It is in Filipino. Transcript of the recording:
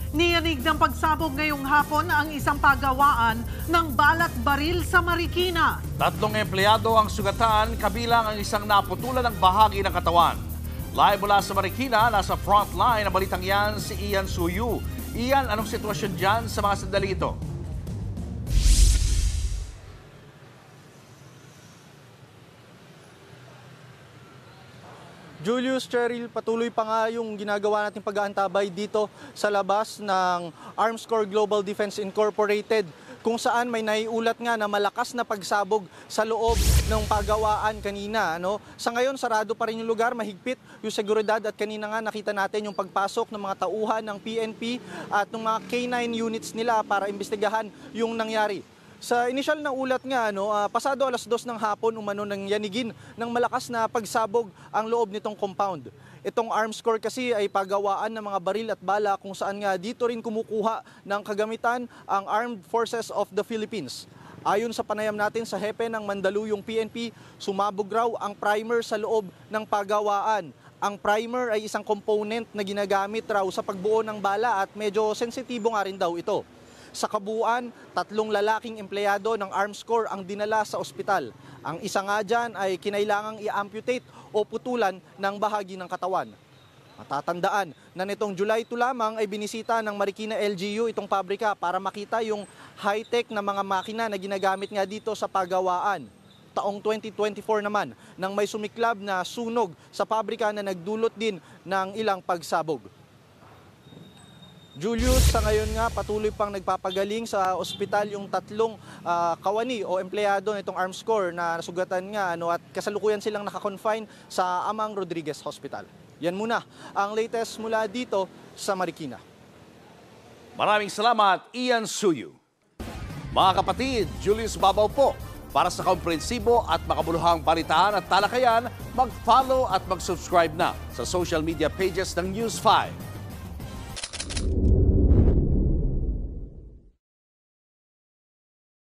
Niyanig ng pagsabog ngayong hapon ang isang pagawaan ng balat baril sa Marikina. 3 empleyado ang sugatan, kabilang ang isang naputulan ng bahagi ng katawan. Live mula sa Marikina, nasa frontline ang balitang yan si Ian Suyu. Ian, anong sitwasyon dyan sa mga sandali ito? Julius, Cheryl, patuloy pa nga yung ginagawa nating pag-aantabay dito sa labas ng Armscor Global Defense Incorporated, kung saan may naiulat nga na malakas na pagsabog sa loob ng pagawaan kanina. Sa ngayon, sarado pa rin yung lugar, mahigpit yung seguridad, at kanina nga nakita natin yung pagpasok ng mga tauhan ng PNP at ng mga K9 units nila para imbestigahan yung nangyari. Sa initial na ulat nga, pasado alas 2 ng hapon umano nang yanigin ng malakas na pagsabog ang loob nitong compound. Itong Armscor kasi ay pagawaan ng mga baril at bala kung saan nga dito rin kumukuha ng kagamitan ang Armed Forces of the Philippines. Ayon sa panayam natin sa hepe ng Mandaluyong PNP, sumabog raw ang primer sa loob ng pagawaan. Ang primer ay isang component na ginagamit raw sa pagbuo ng bala at medyo sensitibo nga rin daw ito. Sa kabuuan, 3 lalaking empleyado ng Armscor ang dinala sa ospital. Ang isa nga dyan ay kinailangang i-amputate o putulan ng bahagi ng katawan. Matatandaan na nitong July 2 lamang ay binisita ng Marikina LGU itong pabrika para makita yung high-tech na mga makina na ginagamit nga dito sa pagawaan. Taong 2024 naman, nang may sumiklab na sunog sa pabrika na nagdulot din ng ilang pagsabog. Julius, sa ngayon nga patuloy pang nagpapagaling sa ospital yung 3 kawani o empleyado nitong Armscor na nasugatan nga at kasalukuyan silang nakakonfine sa Amang Rodriguez Hospital. Yan muna ang latest mula dito sa Marikina. Maraming salamat, Ian Suyu. Mga kapatid, Julius Babaw po. Para sa komprehensibo at makabuluhang balitaan at talakayan, mag-follow at mag-subscribe na sa social media pages ng News 5.